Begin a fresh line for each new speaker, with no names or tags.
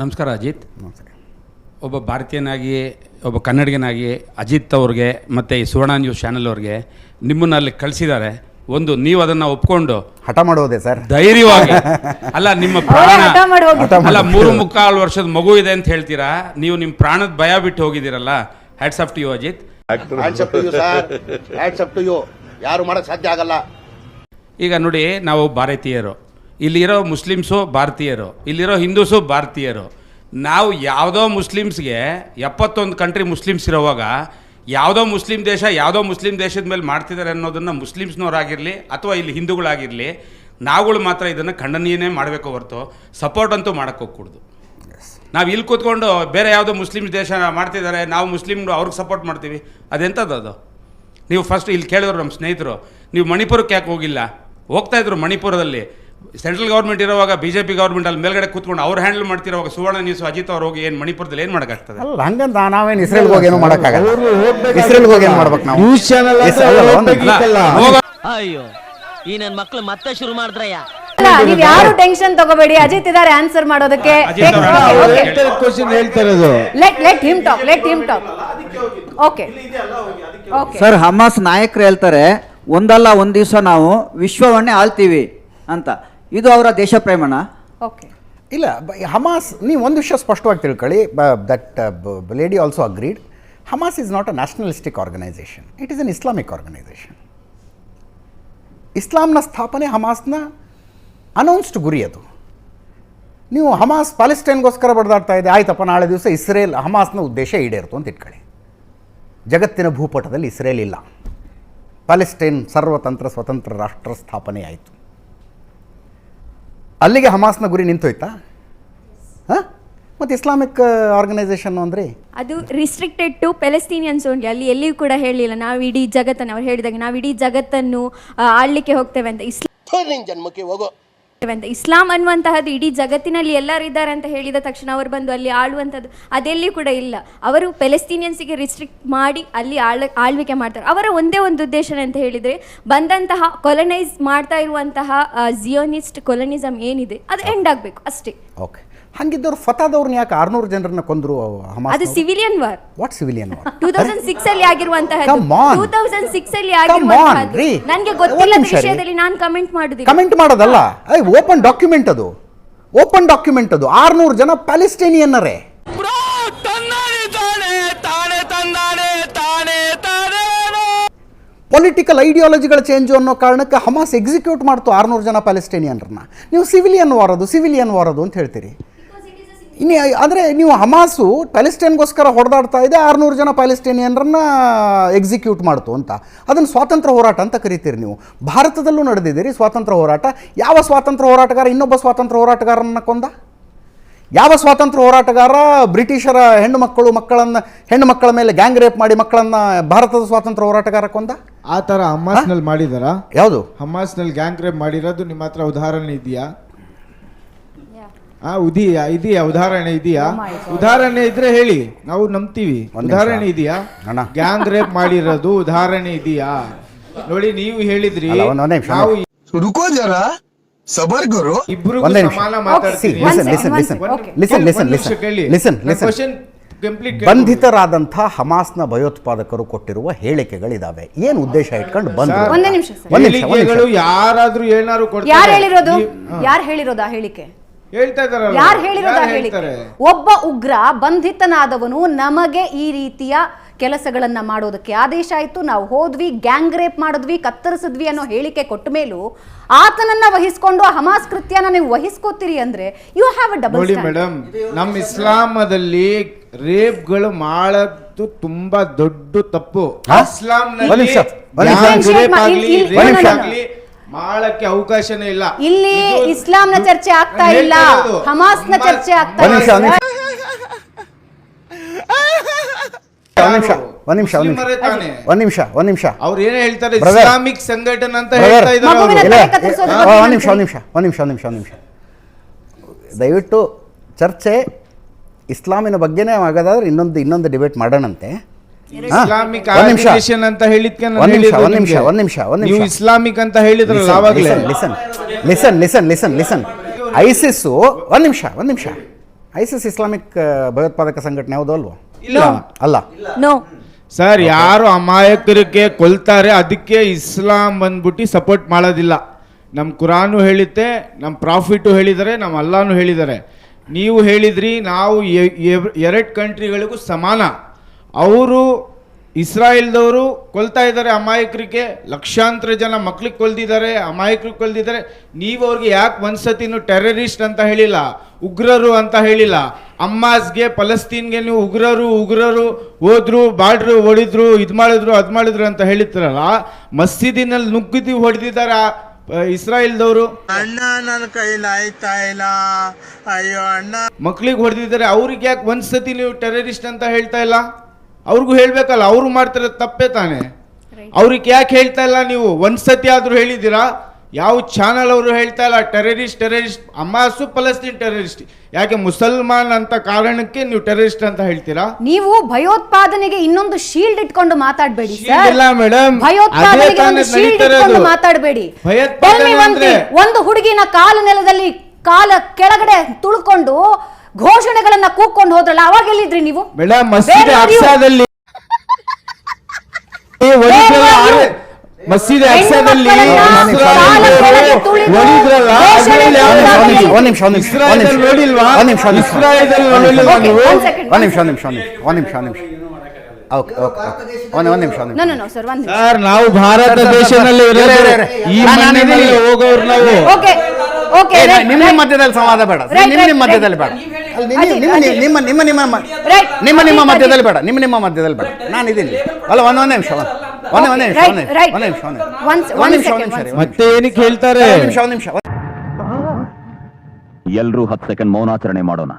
ನಮಸ್ಕಾರ ಅಜಿತ್. ಒಬ್ಬ ಭಾರತೀಯನಾಗಿ, ಒಬ್ಬ ಕನ್ನಡಿಗನಾಗಿ ಅಜಿತ್ ಅವ್ರಿಗೆ ಮತ್ತು ಈ ಸುವರ್ಣ ನ್ಯೂಸ್ ಚಾನೆಲ್ ಅವ್ರಿಗೆ ನಿಮ್ಮನ್ನು ಅಲ್ಲಿ ಕಳಿಸಿದ್ದಾರೆ. ಒಂದು ನೀವು ಅದನ್ನು ಒಪ್ಕೊಂಡು
ಹಠ ಮಾಡೋದೇ ಸರ್, ಧೈರ್ಯವಾಗಿ
ಅಲ್ಲ ನಿಮ್ಮ ಪ್ರಾಣ ಅಲ್ಲ 3.25 ವರ್ಷದ ಮಗು ಇದೆ ಅಂತ ಹೇಳ್ತೀರಾ, ನೀವು ನಿಮ್ಮ ಪ್ರಾಣದ ಭಯ ಬಿಟ್ಟು ಹೋಗಿದ್ದೀರಲ್ಲ. Hats off to you Ajit.
ಯಾರು ಮಾಡಕ್ ಸಾಧ್ಯ ಆಗಲ್ಲ.
ಈಗ ನೋಡಿ, ನಾವು ಭಾರತೀಯರು, ಇಲ್ಲಿರೋ ಮುಸ್ಲಿಮ್ಸು ಭಾರತೀಯರು, ಇಲ್ಲಿರೋ ಹಿಂದೂಸು ಭಾರತೀಯರು. ನಾವು ಯಾವುದೋ ಮುಸ್ಲಿಮ್ಸ್ಗೆ 71 ಕಂಟ್ರಿ ಮುಸ್ಲಿಮ್ಸ್ ಇರೋವಾಗ ಯಾವುದೋ ಮುಸ್ಲಿಂ ದೇಶದ ಮೇಲೆ ಮಾಡ್ತಿದ್ದಾರೆ ಅನ್ನೋದನ್ನು ಮುಸ್ಲಿಮ್ಸ್ನವರಾಗಿರಲಿ ಅಥವಾ ಇಲ್ಲಿ ಹಿಂದೂಗಳಾಗಿರಲಿ, ನಾವುಗಳು ಮಾತ್ರ ಇದನ್ನು ಖಂಡನೀಯನೇ ಮಾಡಬೇಕು ಹೊರತು ಸಪೋರ್ಟ್ ಅಂತೂ ಮಾಡೋಕ್ಕೆ ಹೋಗ್ಕೂಡ್ದು. ನಾವು ಇಲ್ಲಿ ಕೂತ್ಕೊಂಡು ಬೇರೆ ಯಾವುದೋ ಮುಸ್ಲಿಮ್ಸ್ ದೇಶ ಮಾಡ್ತಿದ್ದಾರೆ, ನಾವು ಮುಸ್ಲಿಮ್ರು ಅವ್ರಿಗೆ ಸಪೋರ್ಟ್ ಮಾಡ್ತೀವಿ, ಅದೆಂಥದ್ದು ಅದು? ನೀವು ಫಸ್ಟ್ ಇಲ್ಲಿ ಕೇಳಿದ್ರು ನಮ್ಮ ಸ್ನೇಹಿತರು, ನೀವು ಮಣಿಪುರಕ್ಕೆ ಯಾಕೆ ಹೋಗಿಲ್ಲ? ಹೋಗ್ತಾಯಿದ್ರು ಮಣಿಪುರದಲ್ಲಿ. ಸೆಂಟ್ರಲ್ ಗೌರ್ಮೆಂಟ್ ಇರುವಾಗ BJP ಗೌರ್ಮೆಂಟ್ ಅಲ್ಲಿ ಮೇಲ್ಗಡೆ ಕೂತ್ಕೊಂಡು ಅವ್ರು ಹ್ಯಾಂಡಲ್ ಮಾಡ್ತಿರುವಾಗ ಸುವರ್ಣ ನ್ಯೂಸ್ ಅಜಿತ್ ಅವ್ರು ಹೋಗಿ ಏನು ಮಣಿಪುರದಲ್ಲಿ ಏನು ಮಾಡೋಕ್ಕಾಗ್ತದೆ?
ಅಲ್ಲ, ಹಂಗಂತ ನಾವೇನು ಇಸ್ರೇಲ್ಗೆ ಹೋಗಿ ಏನು ಮಾಡೋಕ್ಕಾಗಲ್ಲ. ಇಸ್ರೇಲ್ಗೆ ಹೋಗಿ ಏನು ಮಾಡ್ಬೇಕು ನಾವು?
ನ್ಯೂಸ್ ಚಾನೆಲ್
ಅಯ್ಯೋ, ಈ ನನ್ನ ಮಕ್ಕಳು ಮತ್ತೆ ಶುರು ಮಾಡಿದ್ರಯ್ಯ.
ನೀವು ಯಾರು ಟೆನ್ಷನ್ ತಗೋಬೇಡಿ, ಅಜಿತ್ ಇದ್ದಾರೆ ಆನ್ಸರ್ ಮಾಡೋದಕ್ಕೆ.
ಕ್ವಶನ್ ಹೇಳ್ತಾ ಇರೋದು.
Let him talk. Okay
sir, Hamas ನಾಯಕರು ಹೇಳ್ತಾರೆ ಒಂದಲ್ಲ ಒಂದು ದಿವಸ ನಾವು ವಿಶ್ವವನ್ನೇ ಆಳ್ತೀವಿ ಅಂತ. ಇದು ಅವರ ದೇಶ ಪ್ರೇಮನ?
ಓಕೆ,
ಇಲ್ಲ, ಹಮಾಸ್, ನೀವು ಒಂದು ವಿಷಯ ಸ್ಪಷ್ಟವಾಗಿ ತಿಳ್ಕೊಳ್ಳಿ. That lady also agreed. Hamas is not a nationalistic organisation, it is an Islamic organisation. ಇಸ್ಲಾಂನ ಸ್ಥಾಪನೆ ಹಮಾಸ್ನ ಅನೌನ್ಸ್ಡ್ ಗುರಿ ಅದು. ನೀವು ಹಮಾಸ್ ಪ್ಯಾಲೆಸ್ಟೈನ್ಗೋಸ್ಕರ ಬಡ್ದಾಡ್ತಾ ಇದೆ, ಆಯ್ತಪ್ಪ ನಾಳೆ ದಿವಸ ಇಸ್ರೇಲ್ ಹಮಾಸ್ನ ಉದ್ದೇಶ ಈಡೇರ್ತು ಅಂತ ಇಟ್ಕೊಳ್ಳಿ. ಜಗತ್ತಿನ ಭೂಪಟದಲ್ಲಿ ಇಸ್ರೇಲ್ ಇಲ್ಲ, ಪ್ಯಾಲೆಸ್ಟೈನ್ ಸರ್ವತಂತ್ರ ಸ್ವತಂತ್ರ ರಾಷ್ಟ್ರ ಸ್ಥಾಪನೆ ಆಯಿತು. ಅಲ್ಲಿಗೆ ಹಮಾಸ್ನ ಗುರಿ ನಿಂತೋಯ್ತಾ? ಹಾಂ, ಮತ್ತು ಇಸ್ಲಾಮಿಕ್ ಆರ್ಗನೈಸೇಷನ್ ಅಂದರೆ
ಅದು ರಿಸ್ಟ್ರಿಕ್ಟೆಡ್ ಟು ಪ್ಯಾಲೆಸ್ತೀನಿಯನ್ಸ್ ಓನ್ಲಿ. ಅಲ್ಲಿ ಎಲ್ಲಿಯೂ ಕೂಡ ಹೇಳಲಿಲ್ಲ ನಾವು ಇಡೀ ಜಗತ್ತನ್ನು, ಅವ್ರು ಹೇಳಿದಾಗ ನಾವು ಇಡೀ ಜಗತ್ತನ್ನು ಆಳ್ಲಿಕ್ಕೆ ಹೋಗ್ತೇವೆ ಅಂತ.
ಜನ್ಮಕ್ಕೆ ಹೋಗೋ
ಇಸ್ಲಾಂ ಅನ್ನುವಂತಹದ್ದು ಇಡೀ ಜಗತ್ತಿನಲ್ಲಿ ಎಲ್ಲರೂ ಇದ್ದಾರೆ ಅಂತ ಹೇಳಿದ ತಕ್ಷಣ ಅವರು ಬಂದು ಅಲ್ಲಿ ಆಳುವಂಥದ್ದು ಅದೆಲ್ಲಿ ಕೂಡ ಇಲ್ಲ. ಅವರು ಪ್ಯಾಲೆಸ್ತೀನಿಯನ್ಸಿಗೆ ರಿಸ್ಟ್ರಿಕ್ಟ್ ಮಾಡಿ ಅಲ್ಲಿ ಆಳ್ವಿಕೆ ಮಾಡ್ತಾರೆ. ಅವರ ಒಂದೇ ಒಂದು ಉದ್ದೇಶ ಅಂತ ಹೇಳಿದರೆ, ಬಂದಂತಹ ಕೊಲನೈಸ್ ಮಾಡ್ತಾ ಇರುವಂತಹ ಜಿಯೋನಿಸ್ಟ್ ಕೊಲನಿಸಮ್ ಏನಿದೆ ಅದು ಎಂಡ್ ಆಗಬೇಕು ಅಷ್ಟೇ.
ಓಕೆ, ಹಂಗಿದ್ದವ್ರು ಫತಾದವ್ರನ್ನ ಯಾಕೆ 600 ಜನರನ್ನ ಕೊಂದ್ರು?
ಅದು civilian war.
What civilian war?
2006 ಅಲ್ಲಿ ಆಗಿರುವಂತಹದ್ದು. 2006 ಅಲ್ಲಿ ಆಗಿರುವಂತಹದ್ದು ನನಗೆ ಗೊತ್ತಿಲ್ಲದ ವಿಷಯದಲ್ಲಿ ನಾನು ಕಮೆಂಟ್
ಮಾಡೋದಲ್ಲ, ಓಪನ್ ಡಾಕ್ಯುಮೆಂಟ್ ಅದು. 600 ಜನ ಪ್ಯಾಲೆಸ್ಟೈನಿಯನ್ನರೇ. ಪೊಲಿಟಿಕಲ್ ಐಡಿಯಾಲಜಿಗಳ ಚೇಂಜು ಅನ್ನೋ ಕಾರಣಕ್ಕೆ ಹಮಾಸ್ ಎಕ್ಸಿಕ್ಯೂಟ್ ಮಾಡ್ತು 600 ಜನ ಪ್ಯಾಲೆಸ್ಟೈನಿಯನ್ರನ್ನ. ನೀವು ಸಿವಿಲಿಯನ್ ವಾರ್ ಅದು ಅಂತ ಹೇಳ್ತೀರಿ. ಇನ್ನು ಅಂದರೆ ನೀವು ಹಮಾಸು ಪ್ಯಾಲೆಸ್ಟೈನ್ಗೋಸ್ಕರ ಹೊಡೆದಾಡ್ತಾ ಇದೆ, 600 ಜನ ಪ್ಯಾಲೆಸ್ಟೈನಿಯನ್ರನ್ನ ಎಕ್ಸಿಕ್ಯೂಟ್ ಮಾಡ್ತು ಅಂತ. ಅದನ್ನು ಸ್ವಾತಂತ್ರ್ಯ ಹೋರಾಟ ಅಂತ ಕರಿತೀರಿ ನೀವು. ಭಾರತದಲ್ಲೂ ನಡೆದಿದ್ದೀರಿ ಸ್ವಾತಂತ್ರ್ಯ ಹೋರಾಟ. ಯಾವ ಸ್ವಾತಂತ್ರ್ಯ ಹೋರಾಟಗಾರ ಇನ್ನೊಬ್ಬ ಸ್ವಾತಂತ್ರ್ಯ ಹೋರಾಟಗಾರನ್ನ ಕೊಂದ? ಯಾವ ಸ್ವಾತಂತ್ರ್ಯ ಹೋರಾಟಗಾರ ಬ್ರಿಟಿಷರ ಹೆಣ್ಣು ಮಕ್ಕಳ ಮೇಲೆ ಗ್ಯಾಂಗ್ ರೇಪ್ ಮಾಡಿ ಮಕ್ಕಳನ್ನ ಭಾರತದ ಸ್ವಾತಂತ್ರ್ಯ ಹೋರಾಟಗಾರ ಕೊಂದ?
ಆ ಥರ ಹಮಾಸ್ನಲ್ಲಿ ಮಾಡಿದಾರಾ?
ಯಾವುದು
ಹಮಾಸ್ನಲ್ಲಿ ಗ್ಯಾಂಗ್ ರೇಪ್ ಮಾಡಿರೋದು ನಿಮ್ಮ ಹತ್ರ ಉದಾಹರಣೆ ಇದೆಯಾ? ಇದೆಯಾ ಉದಾಹರಣೆ ಇದೆಯಾ? ಉದಾಹರಣೆ ಇದ್ರೆ ಹೇಳಿ, ನಾವು ನಂಬ್ತೀವಿ. ಉದಾಹರಣೆ ಇದೆಯಾ? ಗ್ಯಾಂಗ್ ರೇಪ್ ಮಾಡಿರೋದು ಉದಾಹರಣೆ ಇದೆಯಾ? ನೋಡಿ, ನೀವು ಹೇಳಿದ್ರಿ ನಾವು ಇಬ್ರು ಸಮಾನ ಮಾತಾಡ್ತೀವಿ.
ಬಂಧಿತರಾದಂಥ ಹಮಾಸ್ನ ಭಯೋತ್ಪಾದಕರು ಕೊಟ್ಟಿರುವ ಹೇಳಿಕೆಗಳಿದಾವೆ. ಏನು ಉದ್ದೇಶ ಇಟ್ಕೊಂಡು ಬಂದ್ರು?
ಯಾರಾದ್ರೂ ಏನಾದ್ರು
ಯಾರು ಹೇಳಿರೋದು ಆ ಹೇಳಿಕೆ?
ಹೇಳ್ತಾ ಇದಾರೆ.
ಯಾರು ಹೇಳಿರೋದು ಆ ಹೇಳಿಕೆ? ಒಬ್ಬ ಉಗ್ರ ಬಂಧಿತನಾದವನು ನಮಗೆ ಈ ರೀತಿಯ ಕೆಲಸಗಳನ್ನ ಮಾಡೋದಕ್ಕೆ ಆದೇಶ ಆಯ್ತು, ನಾವು ಹೋದ್ವಿ, ಗ್ಯಾಂಗ್ ರೇಪ್ ಮಾಡಿದ್ವಿ, ಕತ್ತರಿಸಿದ್ವಿ ಅನ್ನೋ ಹೇಳಿಕೆ ಕೊಟ್ಟ ಮೇಲೂ ಆತನನ್ನ ವಹಿಸ್ಕೊಂಡು ಹಮಾಸ್ ಕೃತ್ಯನ ನೀವು ವಹಿಸ್ಕೋತೀರಿ ಅಂದ್ರೆ ಯು ಹ್ಯಾವ್ ಅ ಡಬಲ್
ನೋಡಿ ಮೇಡಮ್, ನಮ್ಮ ಇಸ್ಲಾಮದಲ್ಲಿ ರೇಪ್ಗಳು ಮಾಡೋದು ತುಂಬಾ ದೊಡ್ಡ ತಪ್ಪು. ಇಸ್ಲಾಂನಲ್ಲಿ ಮಾಡಕ್ಕೆ ಅವಕಾಶನೇ ಇಲ್ಲ.
ಇಲ್ಲಿ ಇಸ್ಲಾಂನ ಚರ್ಚೆ ಆಗ್ತಾ ಇಲ್ಲ, ಹಮಾಸ್ನ ಚರ್ಚೆ ಆಗ್ತಾ ಇಲ್ಲ.
ಒಂದ್ ನಿಮಿಷ
ಅವ್ರು ಏನ್ ಹೇಳ್ತಾರೆ, ಇಸ್ಲಾಮಿಕ್ ಸಂಘಟನೆ ಅಂತ ಹೇಳ್ತಾ
ಇದ್ದಾರೆ. ದಯವಿಟ್ಟು ಚರ್ಚೆ ಇಸ್ಲಾಮಿನ ಬಗ್ಗೆನೇ ಆಗೋದಾದ್ರೆ ಇನ್ನೊಂದು ಡಿಬೇಟ್ ಮಾಡೋಣಂತೆ.
ಇಸ್ಲಾಮಿಕ್ ಆರ್ಗನೈಸೇಷನ್ ಅಂತ ಹೇಳಿದ್ಕೆ
ಒಂದ್ ನಿಮಿಷ
ಇಸ್ಲಾಮಿಕ್ ಅಂತ ಹೇಳಿದ್ರಲ್ಲ ಆವಾಗಲೇ.
ಲಿಸನ್ ಐಸಿಸ್ ಒಂದ್ ನಿಮಿಷ ಐಸಿಸ್ ಇಸ್ಲಾಮಿಕ್ ಭಯೋತ್ಪಾದಕ ಸಂಘಟನೆ ಹೌದು ಅಲ್ವೋ?
ಇಲ್ಲ
ಅಲ್ಲ.
ನೋ.
ಸರ್, ಯಾರು ಅಮಾಯಕರಿಗೆ ಕೊಲ್ತಾರೆ ಅದಕ್ಕೆ ಇಸ್ಲಾಂ ಬಂದ್ಬಿಟ್ಟು ಸಪೋರ್ಟ್ ಮಾಡೋದಿಲ್ಲ. ನಮ್ಮ ಕುರಾನು ಹೇಳಿತ್ತೆ, ನಮ್ಮ ಪ್ರಾಫಿಟು ಹೇಳಿದ್ದಾರೆ, ನಮ್ಮ ಅಲ್ಲಾನು ಹೇಳಿದ್ದಾರೆ. ನೀವು ಹೇಳಿದ್ರಿ ನಾವು ಎರಡು ಕಂಟ್ರಿಗಳಿಗೂ ಸಮಾನ. ಅವರು ಇಸ್ರಾಯೇಲ್ದವರು ಕೊಲ್ತಾ ಇದ್ದಾರೆ ಅಮಾಯಕರಿಗೆ, ಲಕ್ಷಾಂತರ ಜನ ಮಕ್ಳಿಗೆ ಕೊಲ್ದಿದ್ದಾರೆ, ಅಮಾಯಕರಿಗೆ ಕೊಲ್ದಿದ್ದಾರೆ. ನೀವು ಅವ್ರಿಗೆ ಯಾಕೆ ಒಂದ್ಸತಿನೂ ಟೆರರಿಸ್ಟ್ ಅಂತ ಹೇಳಿಲ್ಲ, ಉಗ್ರರು ಅಂತ ಹೇಳಿಲ್ಲ. ಹಮಾಸ್ಗೆ ಫಲಸ್ತೀನ್ಗೆ ನೀವು ಉಗ್ರರು ಹೋದ್ರು, ಬಾರ್ಡ್ರು ಹೊಡಿದ್ರು, ಇದು ಮಾಡಿದ್ರು ಅದು ಮಾಡಿದ್ರು ಅಂತ ಹೇಳಿದ್ರಲ್ಲ. ಮಸೀದಿನಲ್ಲಿ ನುಗ್ಗಿದ್ದು ಹೊಡೆದಿದ್ದಾರೆ ಇಸ್ರಾಯೇಲ್ದವರು.
ಅಣ್ಣ ನನ್ನ ಕೈಲಿ ಆಯ್ತಾ ಇಲ್ಲ, ಅಯ್ಯೋ ಅಣ್ಣ.
ಮಕ್ಳಿಗೆ ಹೊಡೆದಿದ್ದಾರೆ, ಅವ್ರಿಗೆ ಯಾಕೆ ಒಂದ್ಸತಿ ನೀವು ಟೆರರಿಸ್ಟ್ ಅಂತ ಹೇಳ್ತಾ ಇಲ್ಲ? ಅವ್ರಿಗೂ ಹೇಳ್ಬೇಕಲ್ಲ, ಅವರು ಮಾಡ್ತಾರೆ ತಪ್ಪೇ ತಾನೆ. ಅವ್ರಿಗೆ ಯಾಕೆ ಹೇಳ್ತಾ ಇಲ್ಲ ನೀವು? ಒಂದ್ಸತಿ ಆದ್ರೂ ಹೇಳಿದ್ದೀರಾ? ಯಾವ ಚಾನಲ್ ಅವರು ಹೇಳ್ತಾ ಇಲ್ಲ ಟೆರರಿಸ್ಟ್. ಹಮಾಸು ಫಲಸ್ತೀನ್ ಟೆರರಿಸ್ಟ್. ಯಾಕೆ ಮುಸಲ್ಮಾನ್ ಅಂತ ಕಾರಣಕ್ಕೆ ನೀವು ಟೆರರಿಸ್ಟ್ ಅಂತ ಹೇಳ್ತೀರಾ?
ನೀವು ಭಯೋತ್ಪಾದನೆಗೆ ಇನ್ನೊಂದು ಶೀಲ್ಡ್ ಇಟ್ಕೊಂಡು ಮಾತಾಡಬೇಡಿ ಸರ್.
ಇಲ್ಲ ಮೇಡಮ್,
ಭಯೋತ್ಪಾದನೆಗೆ ಒಂದು ಶೀಲ್ಡ್ ಇಟ್ಕೊಂಡು ಮಾತಾಡಬೇಡಿ. ಒಂದು ಹುಡುಗಿನ ಕಾಲು ನೆಲದಲ್ಲಿ ಕಾಲ ಕೆಳಗಡೆ ತುಳ್ಕೊಂಡು ಘೋಷಣೆಗಳನ್ನ ಕೂಗ್ಕೊಂಡು ಹೋದ್ರಲ್ಲ, ಅವಾಗ ಎಲ್ಲಿದ್ರಿ ನೀವು?
ಮೇಡಮ್, ಮಸೀದಿ ಅಕ್ಸಾದಲ್ಲಿ ಸರ್, ನಾವು ಭಾರತ ದೇಶದಲ್ಲಿ ಹೋಗೋರು ನಾವು.
ನಿಮ್ಮ ಮಧ್ಯದಲ್ಲಿ ಸಂವಾದ ಬೇಡ, ನಿಮ್ಮ ಮಧ್ಯದಲ್ಲಿ ಬೇಡ, ನಿಮ್ಮ ಮಧ್ಯದಲ್ಲಿ ಬೇಡ, ನಿಮ್ಮ ಮಧ್ಯದಲ್ಲಿ ಬೇಡ. ನಾನು ಇದೀನಿ ಅಲ್ಲ. ಒಂದ್ ನಿಮಿಷ
ಮತ್ತೆ ಏನಕ್ಕೆ ಹೇಳ್ತಾರೆ?
ನಿಮಿಷ
ಎಲ್ರೂ 10 ಸೆಕೆಂಡ್ ಮೌನಾಚರಣೆ ಮಾಡೋಣ.